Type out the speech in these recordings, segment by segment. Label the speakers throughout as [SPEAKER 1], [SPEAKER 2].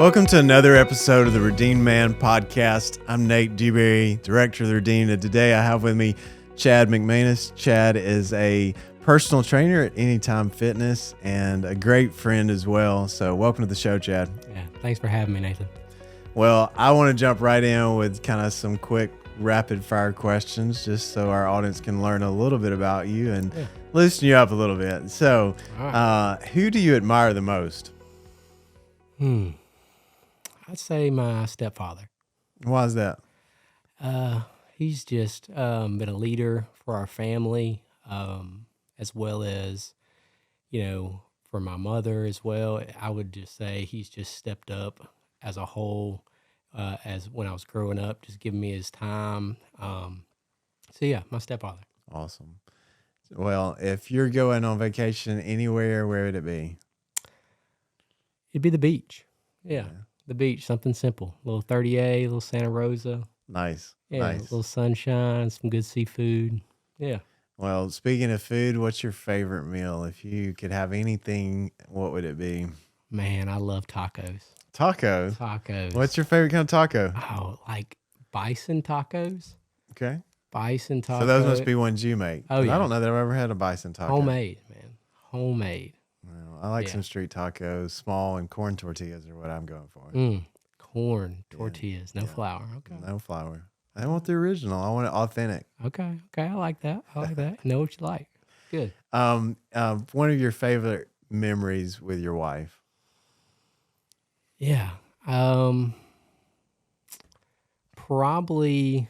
[SPEAKER 1] Welcome to another episode of the Redeemed Man podcast. I'm Nate Dewberry, director of the Redeemed, and today I have with me Chad McManus. Chad is a personal trainer at Anytime Fitness and a great friend as well. So welcome to the show, Chad.
[SPEAKER 2] Yeah, thanks for having me, Nathan.
[SPEAKER 1] Well, I want to jump right in with kind of some quick rapid fire questions just so our audience can learn a little bit about you and loosen you up a little bit. So who do you admire the most?
[SPEAKER 2] I'd say my stepfather.
[SPEAKER 1] Why is that?
[SPEAKER 2] He's just been a leader for our family, as well as, for my mother as well. I would just say he's just stepped up as a whole, as when I was growing up, just giving me his time. My stepfather.
[SPEAKER 1] Awesome. Well, if you're going on vacation anywhere, where would it be?
[SPEAKER 2] It'd be the beach. Yeah. The beach, something simple. A little 30A, a little Santa Rosa.
[SPEAKER 1] Nice.
[SPEAKER 2] Yeah,
[SPEAKER 1] nice.
[SPEAKER 2] A little sunshine, some good seafood. Yeah.
[SPEAKER 1] Well, speaking of food, what's your favorite meal? If you could have anything, what would it be?
[SPEAKER 2] Man, I love tacos.
[SPEAKER 1] Tacos?
[SPEAKER 2] Tacos.
[SPEAKER 1] What's your favorite kind of taco?
[SPEAKER 2] Oh, like bison tacos?
[SPEAKER 1] Okay.
[SPEAKER 2] Bison tacos.
[SPEAKER 1] So those must be ones you make.
[SPEAKER 2] Oh, yeah.
[SPEAKER 1] I don't know that I've ever had a bison taco.
[SPEAKER 2] Homemade, man. Homemade.
[SPEAKER 1] Well, I like some street tacos. Small and corn tortillas are what I'm going for.
[SPEAKER 2] Corn tortillas, no flour. Okay.
[SPEAKER 1] No flour. I don't want the original. I want it authentic.
[SPEAKER 2] Okay. I like that. Know what you like. Good.
[SPEAKER 1] One of your favorite memories with your wife?
[SPEAKER 2] Yeah. Probably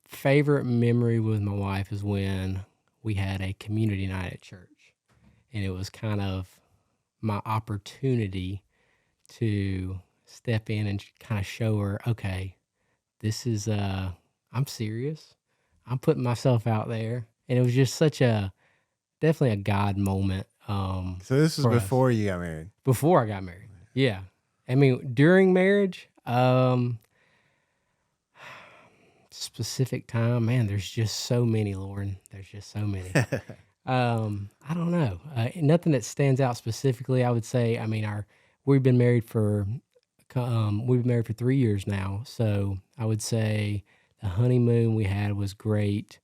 [SPEAKER 2] favorite memory with my wife is when we had a community night at church, and it was kind of my opportunity to step in and kind of show her, okay, this is, I'm serious. I'm putting myself out there. And it was just definitely a God moment.
[SPEAKER 1] So this was before you got married?
[SPEAKER 2] Before I got married. Yeah. I mean, during marriage, specific time, man, there's just so many, Lauren. There's just so many. I don't know. Nothing that stands out specifically. I would say, I mean, we've been married for 3 years now. So I would say the honeymoon we had was great.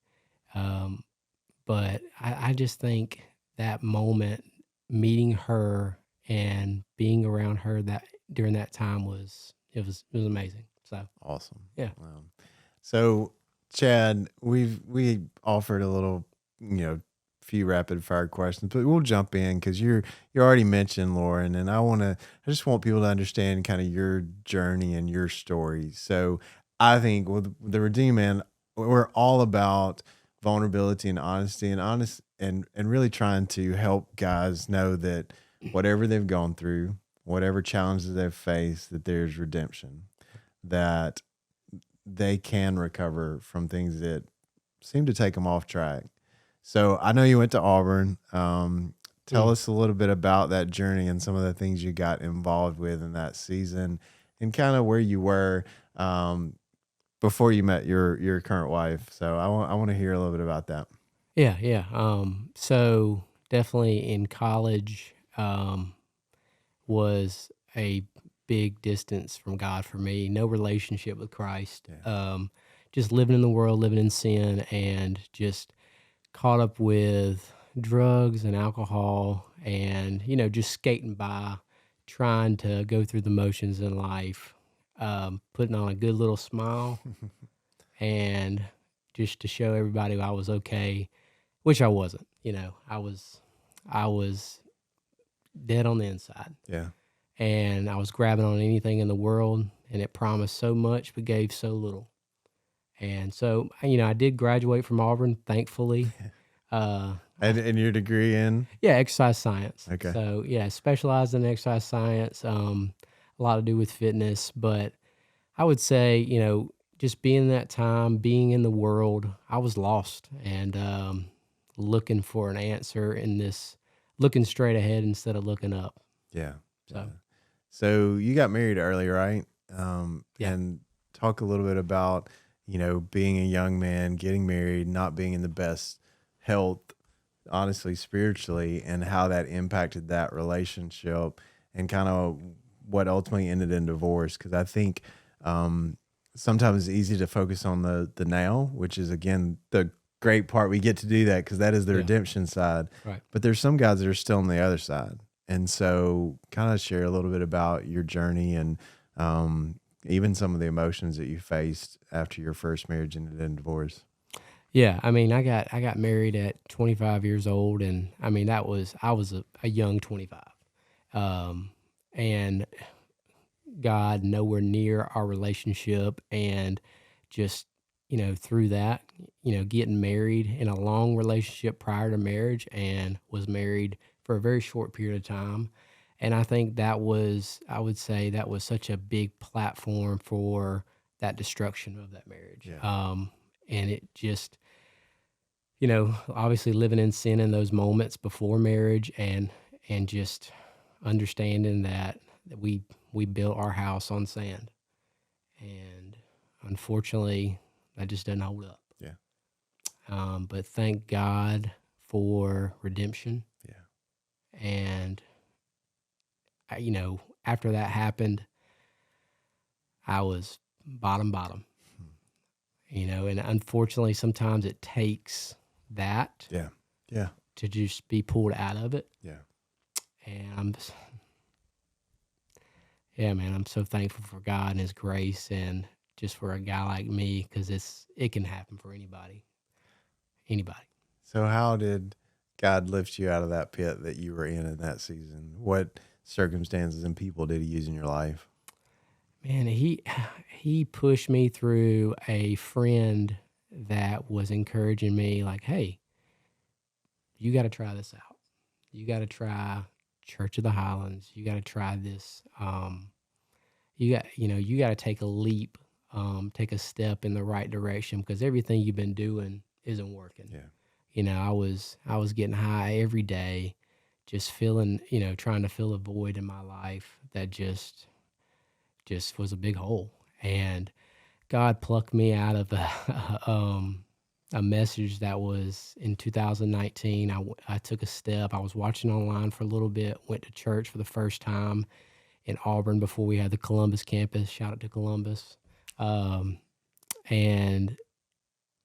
[SPEAKER 2] But I just think that moment, meeting her and being around her during that time was amazing. So
[SPEAKER 1] awesome.
[SPEAKER 2] Yeah.
[SPEAKER 1] So Chad, we offered a little, few rapid fire questions, but we'll jump in because you already mentioned Lauren, and I just want people to understand kind of your journey and your story. So I think with the Redeemed Man, we're all about vulnerability and honesty and really trying to help guys know that whatever they've gone through, whatever challenges they've faced, that there's redemption, that they can recover from things that seem to take them off track. So I know you went to Auburn. Tell us a little bit about that journey and some of the things you got involved with in that season and kind of where you were before you met your current wife. So I want to hear a little bit about that.
[SPEAKER 2] Yeah. So definitely in college was a big distance from God for me. No relationship with Christ. Yeah. Just living in the world, living in sin, and just caught up with drugs and alcohol and, just skating by, trying to go through the motions in life, putting on a good little smile and just to show everybody I was okay, which I wasn't. I was dead on the inside.
[SPEAKER 1] Yeah.
[SPEAKER 2] And I was grabbing on anything in the world, and it promised so much but gave so little. And so, I did graduate from Auburn, thankfully.
[SPEAKER 1] And your degree in?
[SPEAKER 2] Yeah, exercise science.
[SPEAKER 1] Okay.
[SPEAKER 2] So, specialized in exercise science, a lot to do with fitness. But I would say, just being that time, being in the world, I was lost and looking for an answer in this, looking straight ahead instead of looking up.
[SPEAKER 1] Yeah.
[SPEAKER 2] So
[SPEAKER 1] you got married early, right?
[SPEAKER 2] Yeah.
[SPEAKER 1] And talk a little bit about, being a young man, getting married, not being in the best health, honestly, spiritually, and how that impacted that relationship and kind of what ultimately ended in divorce. Because I think sometimes it's easy to focus on the now, which is again the great part. We get to do that because that is the redemption side.
[SPEAKER 2] Right.
[SPEAKER 1] But there's some guys that are still on the other side, and so kind of share a little bit about your journey and even some of the emotions that you faced after your first marriage ended in divorce.
[SPEAKER 2] Yeah, I mean, I got married at 25 years old, and I mean I was a young 25, and God nowhere near our relationship, and just through that, getting married in a long relationship prior to marriage, and was married for a very short period of time, and I think that was I would say that was such a big platform for that destruction of that marriage,
[SPEAKER 1] Yeah.
[SPEAKER 2] and it just obviously living in sin in those moments before marriage, and just understanding that we built our house on sand, and unfortunately that just doesn't hold up.
[SPEAKER 1] Yeah.
[SPEAKER 2] But thank God for redemption.
[SPEAKER 1] Yeah.
[SPEAKER 2] And after that happened, I was bottom, and unfortunately sometimes it takes that
[SPEAKER 1] Yeah. Yeah.
[SPEAKER 2] to just be pulled out of it.
[SPEAKER 1] Yeah.
[SPEAKER 2] And yeah, man, I'm so thankful for God and His grace, and just for a guy like me, because it can happen for anybody.
[SPEAKER 1] So how did God lift you out of that pit that you were in that season? What circumstances and people did He use in your life?
[SPEAKER 2] Man, he pushed me through a friend that was encouraging me, like, hey, you got to try this out. You got to try Church of the Highlands. You got to try this. You got to take a leap, take a step in the right direction, because everything you've been doing isn't working.
[SPEAKER 1] Yeah.
[SPEAKER 2] I was getting high every day, just feeling, trying to fill a void in my life that just was a big hole. And God plucked me out of a message that was in 2019. I took a step. I was watching online for a little bit, went to church for the first time in Auburn before we had the Columbus campus. Shout out to Columbus. And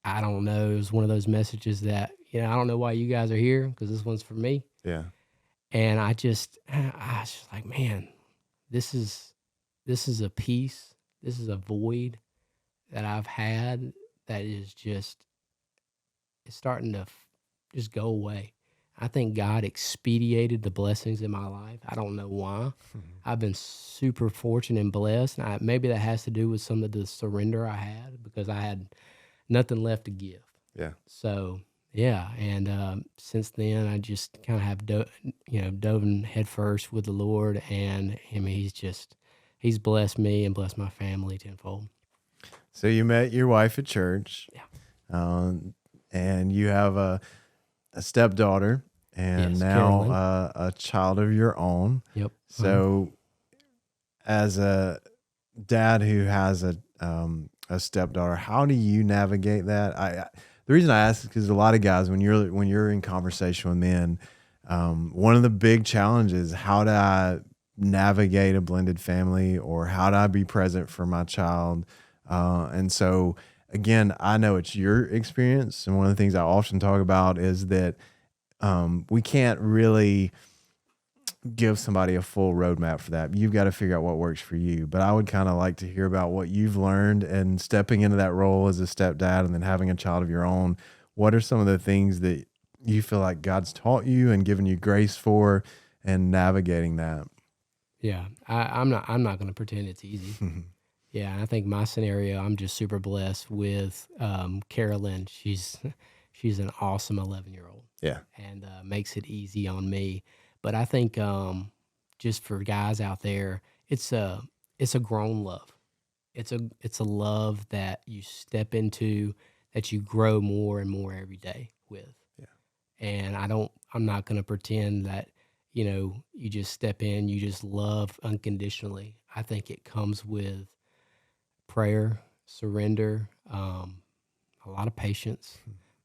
[SPEAKER 2] I don't know, it was one of those messages that, I don't know why you guys are here, because this one's for me.
[SPEAKER 1] Yeah.
[SPEAKER 2] And I was just like, man, this is a peace. This is a void that I've had that is just, it's starting to just go away. I think God expedited the blessings in my life. I don't know why. I've been super fortunate and blessed. And maybe that has to do with some of the surrender I had, because I had nothing left to give.
[SPEAKER 1] Yeah.
[SPEAKER 2] So, yeah. And since then, I just kind of have dove in head first with the Lord. And I mean, He's blessed me and blessed my family tenfold.
[SPEAKER 1] So you met your wife at church.
[SPEAKER 2] Yeah.
[SPEAKER 1] And you have a stepdaughter, and
[SPEAKER 2] Yes,
[SPEAKER 1] now
[SPEAKER 2] Carolyn.
[SPEAKER 1] a child of your own.
[SPEAKER 2] Yep.
[SPEAKER 1] So as a dad who has a stepdaughter, how do you navigate that? The reason I ask is because a lot of guys, when you're in conversation with men, one of the big challenges, how do I navigate a blended family, or how do I be present for my child? And so again, I know it's your experience, and one of the things I often talk about is that we can't really give somebody a full roadmap for that. You've got to figure out what works for you. But I would kind of like to hear about what you've learned and stepping into that role as a stepdad and then having a child of your own. What are some of the things that you feel like God's taught you and given you grace for, and navigating that?
[SPEAKER 2] Yeah, I'm not going to pretend it's easy. Yeah, I think my scenario, I'm just super blessed with Carolyn. She's an awesome 11-year-old.
[SPEAKER 1] Yeah.
[SPEAKER 2] And makes it easy on me. But I think just for guys out there, it's a grown love. It's a love that you step into, that you grow more and more every day with.
[SPEAKER 1] Yeah.
[SPEAKER 2] And I'm not going to pretend that, you just step in, you just love unconditionally. I think it comes with prayer, surrender, a lot of patience.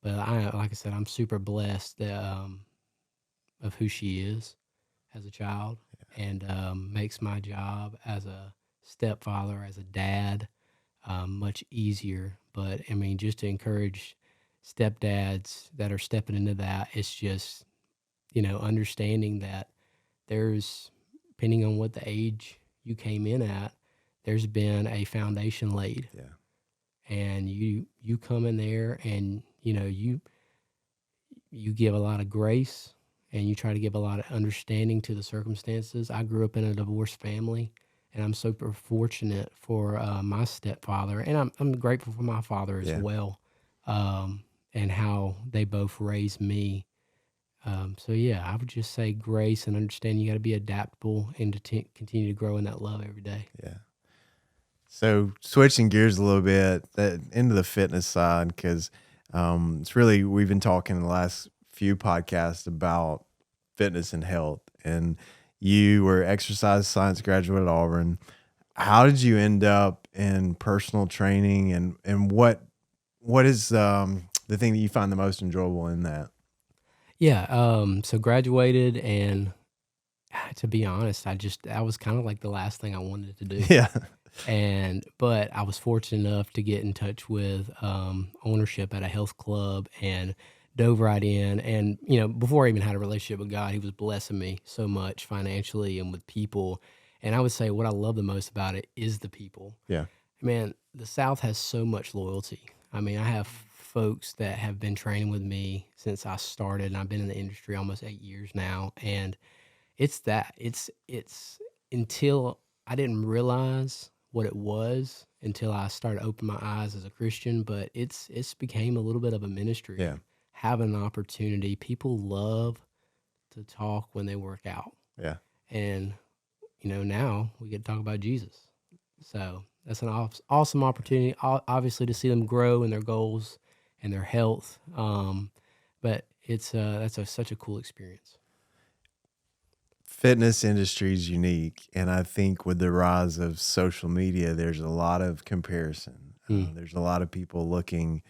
[SPEAKER 2] But like I said, I'm super blessed of who she is as a child. and makes my job as a stepfather, as a dad, much easier. But I mean, just to encourage stepdads that are stepping into that, it's just, understanding that there's, depending on what the age you came in at, there's been a foundation laid.
[SPEAKER 1] Yeah.
[SPEAKER 2] And you come in there and, you give a lot of grace and you try to give a lot of understanding to the circumstances. I grew up in a divorced family, and I'm super fortunate for my stepfather, and I'm grateful for my father as
[SPEAKER 1] Yeah.
[SPEAKER 2] well, and how they both raised me. So yeah, I would just say grace and understand you got to be adaptable and to continue to grow in that love every day.
[SPEAKER 1] Yeah. So switching gears a little bit into the fitness side, because it's really, we've been talking in the last few podcasts about fitness and health, and you were exercise science graduate at Auburn. How did you end up in personal training, and what is the thing that you find the most enjoyable in that?
[SPEAKER 2] Yeah. So graduated, and to be honest, that was kind of like the last thing I wanted to do.
[SPEAKER 1] Yeah.
[SPEAKER 2] But I was fortunate enough to get in touch with ownership at a health club and dove right in. And, before I even had a relationship with God, he was blessing me so much financially and with people. And I would say what I love the most about it is the people.
[SPEAKER 1] Yeah.
[SPEAKER 2] Man, the South has so much loyalty. I mean, I have folks that have been training with me since I started, and I've been in the industry almost 8 years now. And it's until I didn't realize what it was until I started opening my eyes as a Christian, but it's became a little bit of a ministry.
[SPEAKER 1] Yeah.
[SPEAKER 2] Having an opportunity. People love to talk when they work out.
[SPEAKER 1] Yeah.
[SPEAKER 2] And, now we get to talk about Jesus. So that's an awesome opportunity, obviously, to see them grow in their goals and their health. But that's such a cool experience.
[SPEAKER 1] Fitness industry is unique, and I think with the rise of social media, there's a lot of comparison. There's a lot of people looking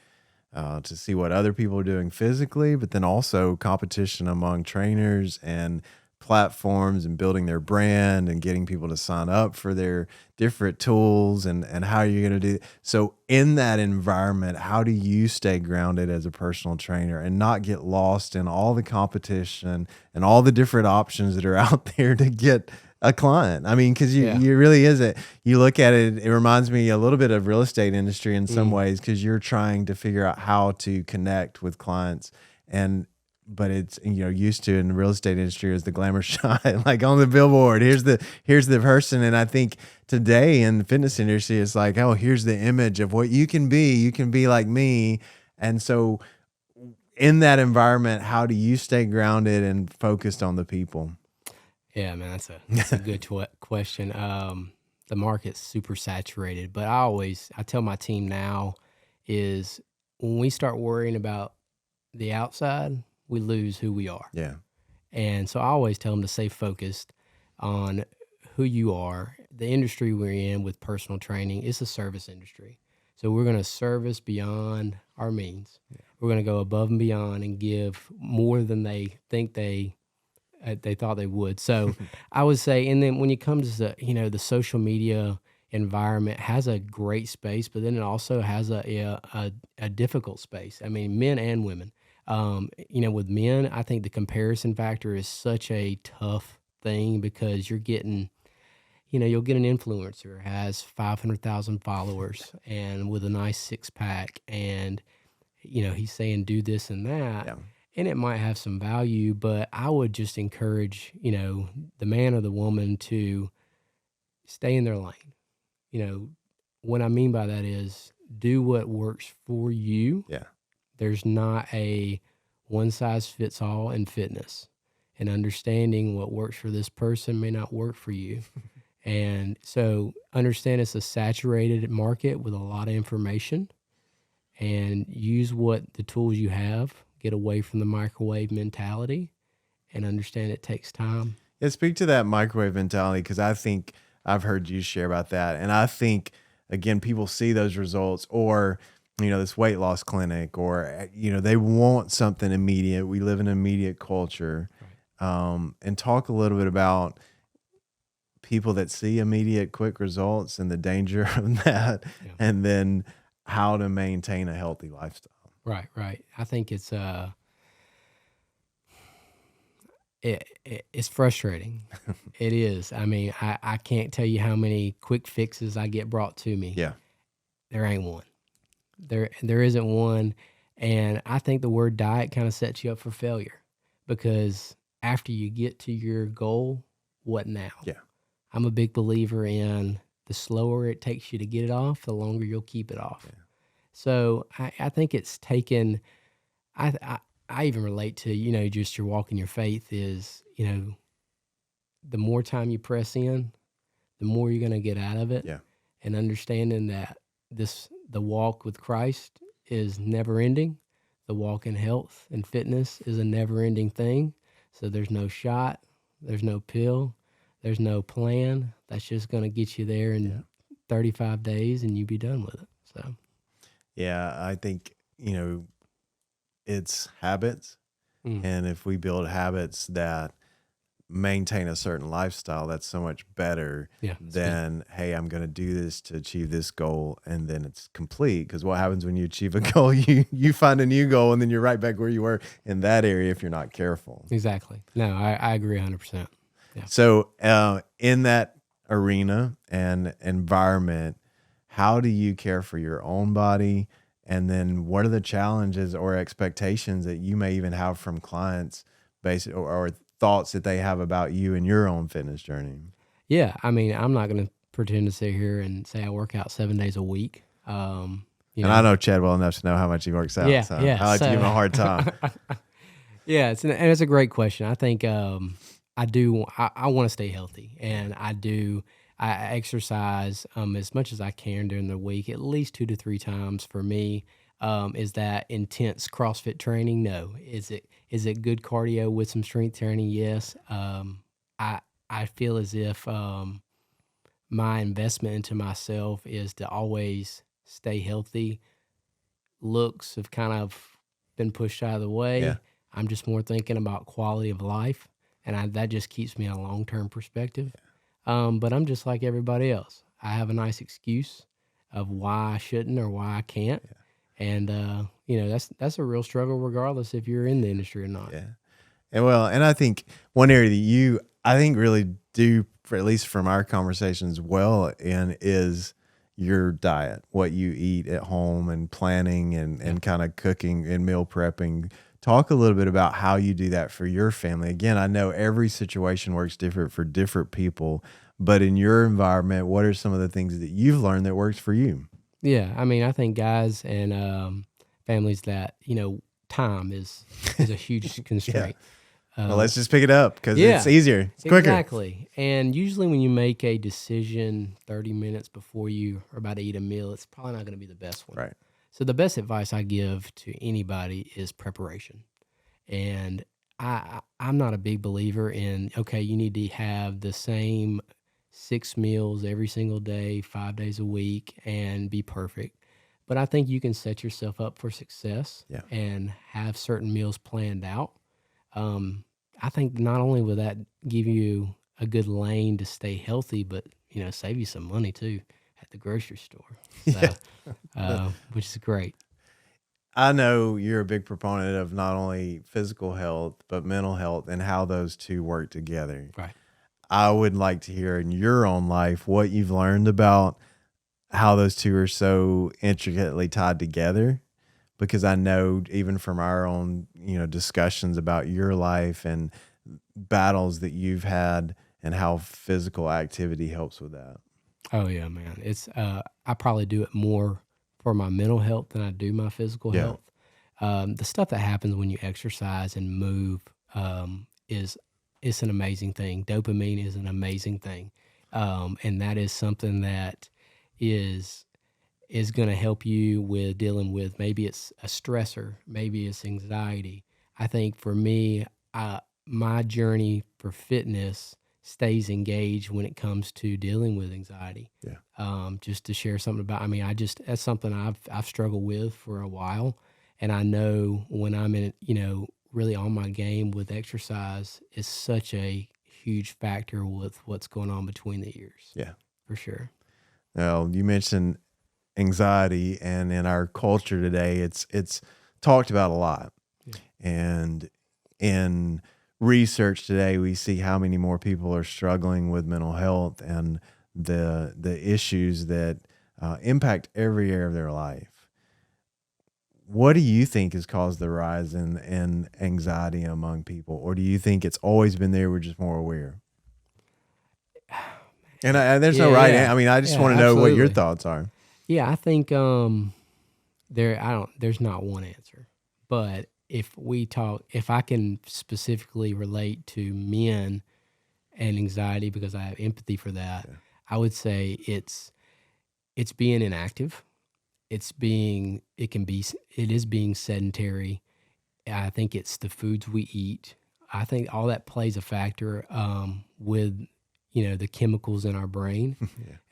[SPEAKER 1] to see what other people are doing physically, but then also competition among trainers and platforms and building their brand and getting people to sign up for their different tools and how you're going to do it. So in that environment, how do you stay grounded as a personal trainer and not get lost in all the competition and all the different options that are out there to get a client? I mean, because you really is it. You look at it, it reminds me a little bit of real estate industry in some ways, because you're trying to figure out how to connect with clients, but it's, used to in the real estate industry is the glamour shot, like on the billboard, here's the person. And I think today in the fitness industry, it's like, oh, here's the image of what you can be like me. And so in that environment, how do you stay grounded and focused on the people?
[SPEAKER 2] Yeah, man, that's a good question. The market's super saturated, but I tell my team now is when we start worrying about the outside, we lose who we are.
[SPEAKER 1] Yeah.
[SPEAKER 2] And so I always tell them to stay focused on who you are. The industry we're in with personal training is a service industry. So we're going to service beyond our means. Yeah. We're going to go above and beyond and give more than they think they thought they would. So I would say, and then when it comes to the social media environment has a great space, but then it also has a difficult space. I mean, men and women. With men, I think the comparison factor is such a tough thing because you're getting, you'll get an influencer who has 500,000 followers and with a nice six pack, and he's saying do this and that. Yeah. And it might have some value, but I would just encourage, the man or the woman to stay in their lane. What I mean by that is do what works for you.
[SPEAKER 1] Yeah. There's
[SPEAKER 2] not a one size fits all in fitness, and understanding what works for this person may not work for you. And so understand it's a saturated market with a lot of information, and use what the tools you have. Get away from the microwave mentality and understand it takes time.
[SPEAKER 1] Yeah, speak to that microwave mentality, because I think I've heard you share about that. And I think, again, people see those results or, this weight loss clinic or, they want something immediate. We live in an immediate culture.
[SPEAKER 2] Right.
[SPEAKER 1] And talk a little bit about people that see immediate quick results and the danger of that,
[SPEAKER 2] Yeah.
[SPEAKER 1] and then how to maintain a healthy lifestyle.
[SPEAKER 2] Right. I think it's it's frustrating. It is. I mean, I can't tell you how many quick fixes I get brought to me.
[SPEAKER 1] Yeah.
[SPEAKER 2] There ain't one. There isn't one, and I think the word diet kind of sets you up for failure, because after you get to your goal, what now?
[SPEAKER 1] Yeah.
[SPEAKER 2] I'm a big believer in the slower it takes you to get it off, the longer you'll keep it off.
[SPEAKER 1] Yeah.
[SPEAKER 2] So I think it's taken. I even relate to, just your walk in your faith is, the more time you press in, the more you're going to get out of it.
[SPEAKER 1] Yeah.
[SPEAKER 2] And understanding that the walk with Christ is never ending. The walk in health and fitness is a never ending thing. So there's no shot, there's no pill, there's no plan. That's just going to get you there in 35 days and you be done with it. So,
[SPEAKER 1] yeah, I think, it's habits. And if we build habits that maintain a certain lifestyle, that's so much better than, hey, I'm going to do this to achieve this goal, and then it's complete. Because what happens when you achieve a goal, you find a new goal, and then you're right back where you were in that area if you're not careful.
[SPEAKER 2] Exactly. No, I agree 100%. Yeah.
[SPEAKER 1] So in that arena and environment, how do you care for your own body? And then what are the challenges or expectations that you may even have from clients or thoughts that they have about you and your own fitness journey?
[SPEAKER 2] Yeah. I mean, I'm not going to pretend to sit here and say I work out 7 days a week.
[SPEAKER 1] And I know Chad well enough to know how much he works out.
[SPEAKER 2] Yeah,
[SPEAKER 1] so
[SPEAKER 2] yeah.
[SPEAKER 1] I like to give him a hard time.
[SPEAKER 2] Yeah. It's a great question. I think I want to stay healthy, and I exercise as much as I can during the week, at least 2 to 3 times for me. Is that intense CrossFit training? No. Is it good cardio with some strength training? Yes. I feel as if my investment into myself is to always stay healthy. Looks have kind of been pushed out of the way.
[SPEAKER 1] Yeah.
[SPEAKER 2] I'm just more thinking about quality of life, and that just keeps me in a long-term perspective. But I'm just like everybody else. I have a nice excuse of why I shouldn't or why I can't. Yeah. And, that's a real struggle regardless if you're in the industry or not.
[SPEAKER 1] Yeah. And I think one area that I think really do, for at least from our conversations, well in is your diet, what you eat at home and planning and kind of cooking and meal prepping. Talk a little bit about how you do that for your family. Again, I know every situation works different for different people, but in your environment, what are some of the things that you've learned that works for you?
[SPEAKER 2] Yeah, I mean, I think guys and families that, time is a huge constraint.
[SPEAKER 1] Well, let's just pick it up because it's easier. It's quicker.
[SPEAKER 2] Exactly. And usually when you make a decision 30 minutes before you are about to eat a meal, it's probably not going to be the best one.
[SPEAKER 1] Right.
[SPEAKER 2] So the best advice I give to anybody is preparation. And I'm not a big believer in, okay, you need to have the same 6 meals every single day, 5 days a week, and be perfect. But I think you can set yourself up for success and have certain meals planned out. I think not only will that give you a good lane to stay healthy, but, save you some money too at the grocery store, so, which is great.
[SPEAKER 1] I know you're a big proponent of not only physical health, but mental health and how those two work together.
[SPEAKER 2] Right.
[SPEAKER 1] I would like to hear in your own life what you've learned about how those two are so intricately tied together, because I know even from our own, discussions about your life and battles that you've had and how physical activity helps with that.
[SPEAKER 2] Oh yeah, man. It's I probably do it more for my mental health than I do my physical health. The stuff that happens when you exercise and move it's an amazing thing. Dopamine is an amazing thing, and that is something that is going to help you with dealing with, maybe it's a stressor, maybe it's anxiety. I think for me, my journey for fitness stays engaged when it comes to dealing with anxiety. Yeah. Just to share something about, that's something I've struggled with for a while. And I know when I'm in, really on my game with exercise, it's such a huge factor with what's going on between the ears.
[SPEAKER 1] Yeah.
[SPEAKER 2] For sure.
[SPEAKER 1] Now, you mentioned anxiety, and in our culture today, it's talked about a lot.
[SPEAKER 2] Yeah.
[SPEAKER 1] And in research today, we see how many more people are struggling with mental health and the issues that impact every area of their life. What do you think has caused the rise in anxiety among people? Or do you think it's always been there, we're just more aware? And there's no right answer. I mean, I just want to know what your thoughts are.
[SPEAKER 2] Yeah, I think there's not one answer. But if I can specifically relate to men and anxiety because I have empathy for that, I would say it's being inactive. It is being sedentary. I think it's the foods we eat. I think all that plays a factor with the chemicals in our brain.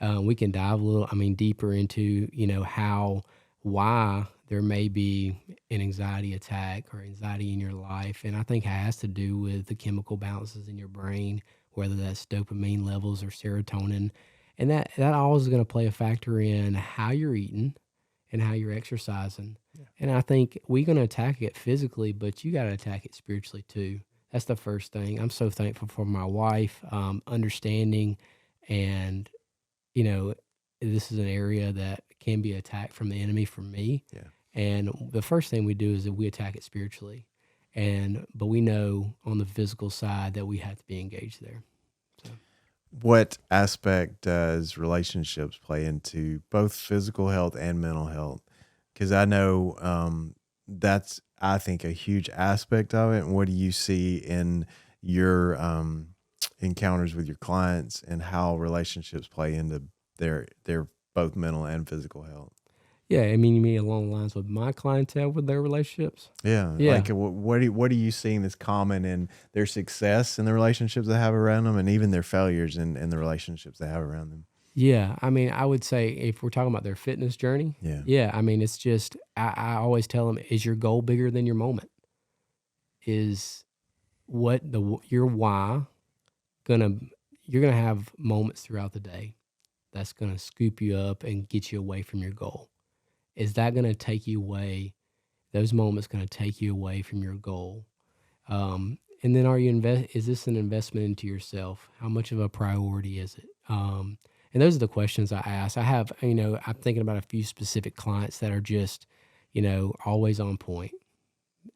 [SPEAKER 2] We can dive a little, deeper into why there may be an anxiety attack or anxiety in your life, and I think it has to do with the chemical balances in your brain, whether that's dopamine levels or serotonin, and that all is going to play a factor in how you're eating and how you're exercising. And I think we're going to attack it physically, but you got to attack it spiritually too. That's the first thing. I'm so thankful for my wife, understanding, and this is an area that can be attacked from the enemy for me.
[SPEAKER 1] Yeah.
[SPEAKER 2] And the first thing we do is that we attack it spiritually, but we know on the physical side that we have to be engaged there. So.
[SPEAKER 1] What aspect does relationships play into both physical health and mental health? Because I know that's, I think, a huge aspect of it. And what do you see in your encounters with your clients and how relationships play into their both mental and physical health?
[SPEAKER 2] Yeah, you mean along the lines with my clientele with their relationships?
[SPEAKER 1] Yeah. Like, what are you seeing that's common in their success in the relationships they have around them, and even their failures in the relationships they have around them?
[SPEAKER 2] Yeah, I would say if we're talking about their fitness journey, it's just, I always tell them, is your goal bigger than your moment? Is your why you're gonna have moments throughout the day that's gonna scoop you up and get you away from your goal. Is that gonna take you away? Those moments gonna take you away from your goal? And then is this an investment into yourself? How much of a priority is it? And those are the questions I ask. I have, I'm thinking about a few specific clients that are just, always on point.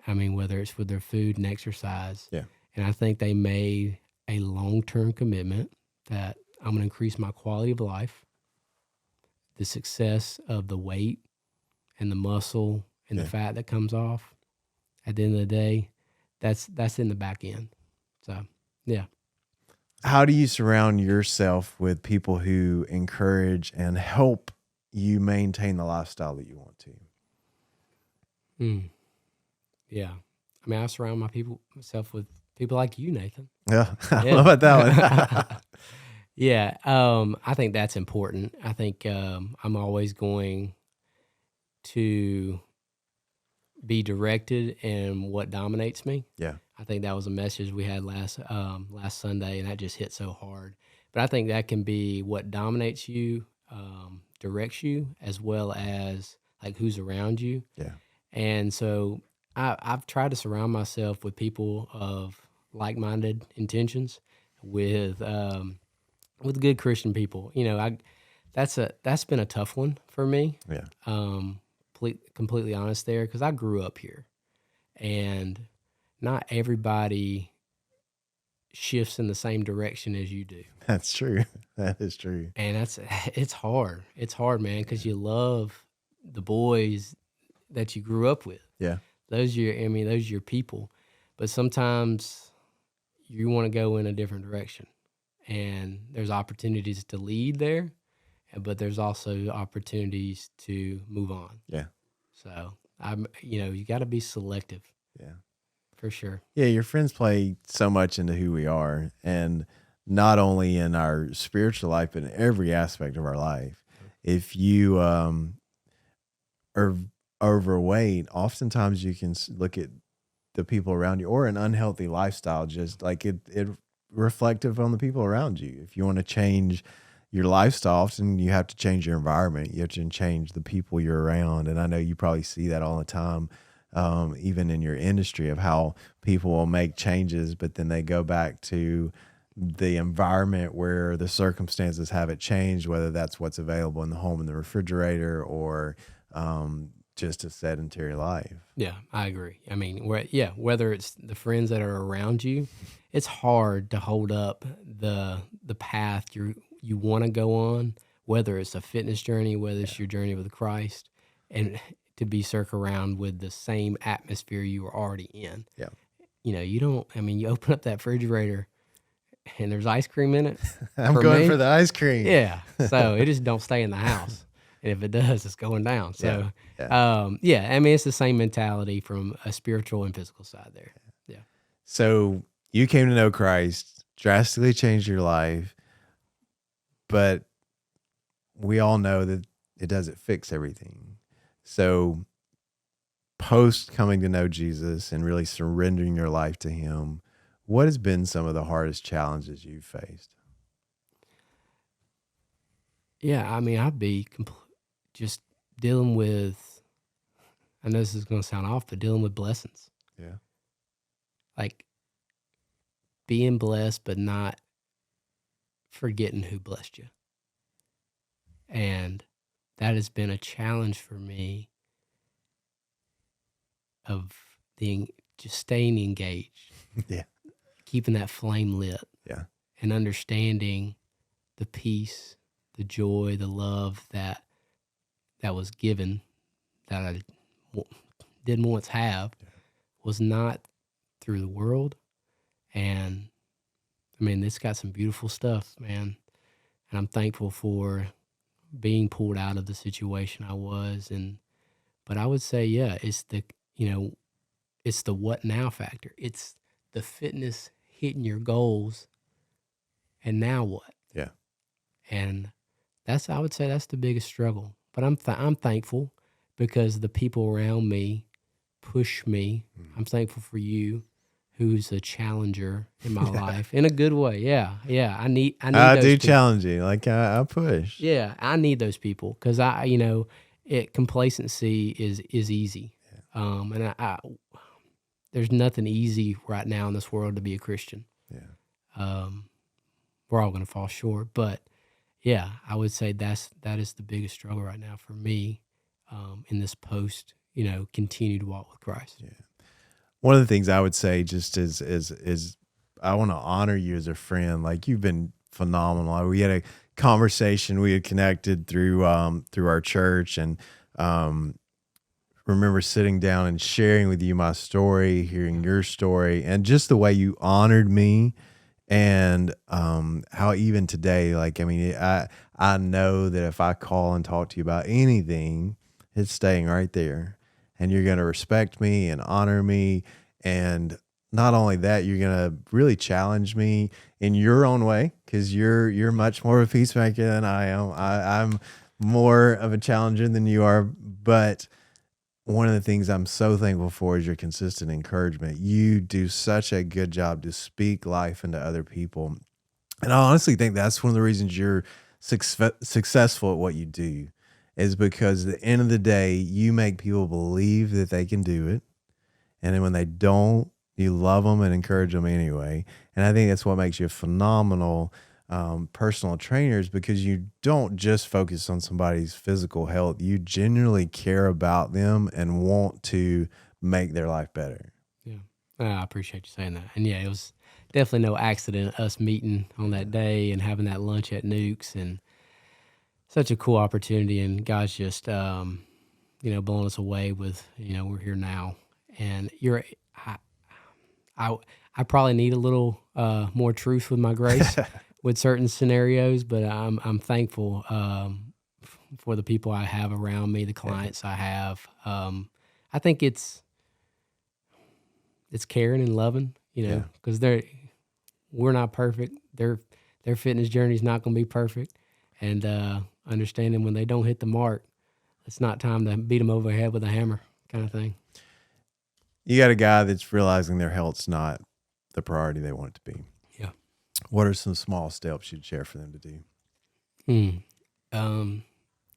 [SPEAKER 2] Whether it's with their food and exercise.
[SPEAKER 1] Yeah.
[SPEAKER 2] And I think they made a long-term commitment that I'm going to increase my quality of life, the success of the weight and the muscle and the fat that comes off. At the end of the day, that's in the back end. So, yeah.
[SPEAKER 1] How do you surround yourself with people who encourage and help you maintain the lifestyle that you want to?
[SPEAKER 2] Yeah. I surround myself with people like you, Nathan.
[SPEAKER 1] Yeah. I love about that one.
[SPEAKER 2] Yeah. I think that's important. I think I'm always going to be directed in what dominates me.
[SPEAKER 1] Yeah.
[SPEAKER 2] I think that was a message we had last Sunday, and that just hit so hard. But I think that can be what dominates you, directs you, as well as like who's around you.
[SPEAKER 1] Yeah.
[SPEAKER 2] And so I've tried to surround myself with people of like-minded intentions, with good Christian people. That's been a tough one for me.
[SPEAKER 1] Yeah.
[SPEAKER 2] Completely honest there, because I grew up here, and not everybody shifts in the same direction as you do.
[SPEAKER 1] That's true. That is true.
[SPEAKER 2] And it's hard. It's hard, man, because you love the boys that you grew up with.
[SPEAKER 1] Yeah.
[SPEAKER 2] Those are your people. But sometimes you want to go in a different direction, and there's opportunities to lead there, but there's also opportunities to move on.
[SPEAKER 1] Yeah.
[SPEAKER 2] So you got to be selective.
[SPEAKER 1] Yeah.
[SPEAKER 2] For sure.
[SPEAKER 1] Yeah, your friends play so much into who we are, and not only in our spiritual life, but in every aspect of our life. If you are overweight, oftentimes you can look at the people around you, or an unhealthy lifestyle, just like it reflective on the people around you. If you want to change your lifestyle, often you have to change your environment. You have to change the people you're around. And I know you probably see that all the time, even in your industry, of how people will make changes, but then they go back to the environment where the circumstances have it changed, whether that's what's available in the home in the refrigerator or just a sedentary life.
[SPEAKER 2] Yeah, I agree. I mean, whether it's the friends that are around you, it's hard to hold up the path you want to go on, whether it's a fitness journey, whether it's your journey with Christ, and to be circled around with the same atmosphere you were already in.
[SPEAKER 1] Yeah.
[SPEAKER 2] You open up that refrigerator and there's ice cream in it.
[SPEAKER 1] I'm going for the ice cream.
[SPEAKER 2] Yeah. So it just don't stay in the house. And if it does, it's going down. So, it's the same mentality from a spiritual and physical side there. Yeah.
[SPEAKER 1] So you came to know Christ, drastically changed your life, but we all know that it doesn't fix everything. So post coming to know Jesus and really surrendering your life to him, what has been some of the hardest challenges you've faced?
[SPEAKER 2] Yeah, I'd be just dealing with, I know this is going to sound off, but dealing with blessings.
[SPEAKER 1] Yeah.
[SPEAKER 2] Like being blessed, but not forgetting who blessed you. And that has been a challenge for me of just staying engaged.
[SPEAKER 1] Yeah.
[SPEAKER 2] Keeping that flame lit.
[SPEAKER 1] Yeah.
[SPEAKER 2] And understanding the peace, the joy, the love that was given that I didn't once have was not through the world. And it's got some beautiful stuff, man. And I'm thankful for being pulled out of the situation I was. But I would say, it's it's the what now factor. It's the fitness hitting your goals. And now what?
[SPEAKER 1] Yeah.
[SPEAKER 2] And I would say that's the biggest struggle. But I'm thankful because the people around me push me. Mm-hmm. I'm thankful for you, who's a challenger in my life in a good way. Yeah. I need
[SPEAKER 1] I
[SPEAKER 2] those
[SPEAKER 1] do
[SPEAKER 2] people.
[SPEAKER 1] challenge you. Like I push.
[SPEAKER 2] Yeah. I need those people because complacency is easy. Yeah. And there's nothing easy right now in this world to be a Christian.
[SPEAKER 1] Yeah.
[SPEAKER 2] We're all going to fall short, but yeah, I would say that is the biggest struggle right now for me in this post, continued walk with Christ.
[SPEAKER 1] Yeah. One of the things I would say just is I want to honor you as a friend. Like you've been phenomenal. We had a conversation. We had connected through our church, and remember sitting down and sharing with you my story, hearing your story, and just the way you honored me. And how even today, I know that if I call and talk to you about anything, it's staying right there. And you're going to respect me and honor me. And not only that, you're going to really challenge me in your own way, because you're much more of a peacemaker than I am. I'm more of a challenger than you are. But one of the things I'm so thankful for is your consistent encouragement. You do such a good job to speak life into other people. And I honestly think that's one of the reasons you're successful at what you do, is because at the end of the day, you make people believe that they can do it. And then when they don't, you love them and encourage them anyway. And I think that's what makes you a phenomenal personal trainers, because you don't just focus on somebody's physical health. You genuinely care about them and want to make their life better.
[SPEAKER 2] Yeah. I appreciate you saying that. And yeah, it was definitely no accident us meeting on that day and having that lunch at Nuke's, and such a cool opportunity. And God's just, blowing us away with, we're here now. And I probably need a little more truth with my grace. With certain scenarios, but I'm thankful for the people I have around me, the clients I have. I think it's caring and loving, because we're not perfect. Their fitness journey is not going to be perfect, and understanding when they don't hit the mark, it's not time to beat them over the head with a hammer, kind of thing.
[SPEAKER 1] You got a guy that's realizing their health's not the priority they want it to be.
[SPEAKER 2] Yeah.
[SPEAKER 1] What are some small steps you'd share for them to do?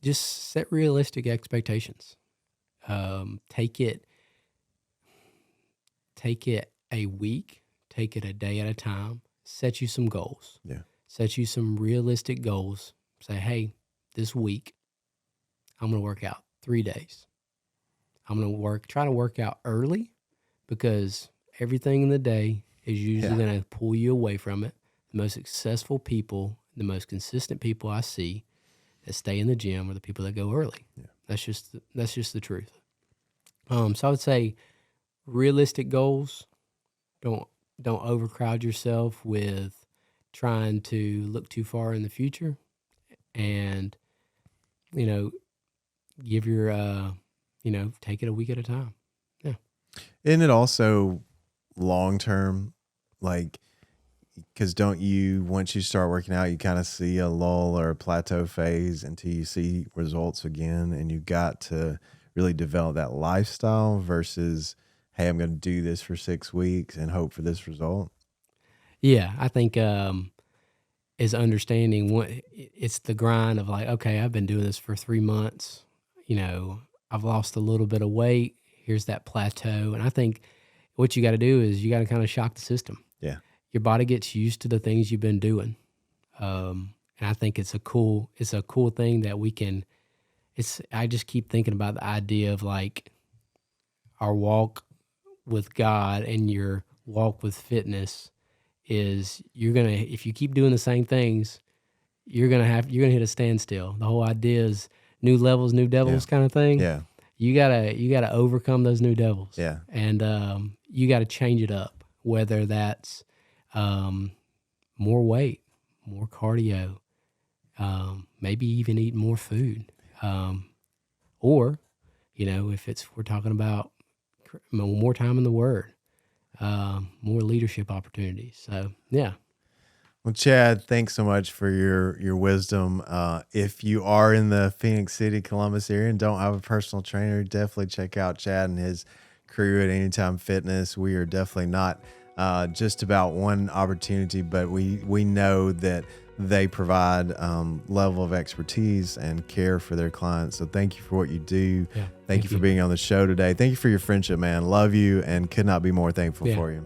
[SPEAKER 2] Just set realistic expectations. Take it a week, take it a day at a time. Set you some goals.
[SPEAKER 1] Yeah.
[SPEAKER 2] Set you some realistic goals. Say, hey, this week I'm going to work out 3 days. I'm going to try to work out early, because everything in the day is usually going to pull you away from it. The most successful people, the most consistent people I see that stay in the gym are the people that go early.
[SPEAKER 1] Yeah.
[SPEAKER 2] That's just the truth. So I would say realistic goals. Don't overcrowd yourself with trying to look too far in the future, and give your take it a week at a time. Yeah.
[SPEAKER 1] Isn't it also long term, like, because don't you, once you start working out, you kind of see a lull or a plateau phase until you see results again, and you got to really develop that lifestyle versus, hey, I'm going to do this for 6 weeks and hope for this result?
[SPEAKER 2] Yeah, I think is understanding what it's the grind of, like, okay, I've been doing this for 3 months. I've lost a little bit of weight. Here's that plateau. And I think what you got to do is you got to kind of shock the system.
[SPEAKER 1] Yeah.
[SPEAKER 2] Your body gets used to the things you've been doing. And I think it's a cool thing that we can, I just keep thinking about the idea of, like, our walk with God and your walk with fitness is, if you keep doing the same things, you're gonna hit a standstill. The whole idea is new levels, new devils, kind of thing.
[SPEAKER 1] Yeah.
[SPEAKER 2] You gotta overcome those new devils.
[SPEAKER 1] Yeah.
[SPEAKER 2] And you gotta change it up, whether that's more weight, more cardio, maybe even eating more food, or if we're talking about more time in the Word, more leadership opportunities. So yeah.
[SPEAKER 1] Well, Chad, thanks so much for your wisdom. If you are in the Phoenix City, Columbus area and don't have a personal trainer, definitely check out Chad and his crew at Anytime Fitness. We are definitely not just about one opportunity, but we know that they provide level of expertise and care for their clients. So thank you for what you do.
[SPEAKER 2] Yeah,
[SPEAKER 1] Thank you for being on the show today. Thank you for your friendship, man. Love you and could not be more thankful for you.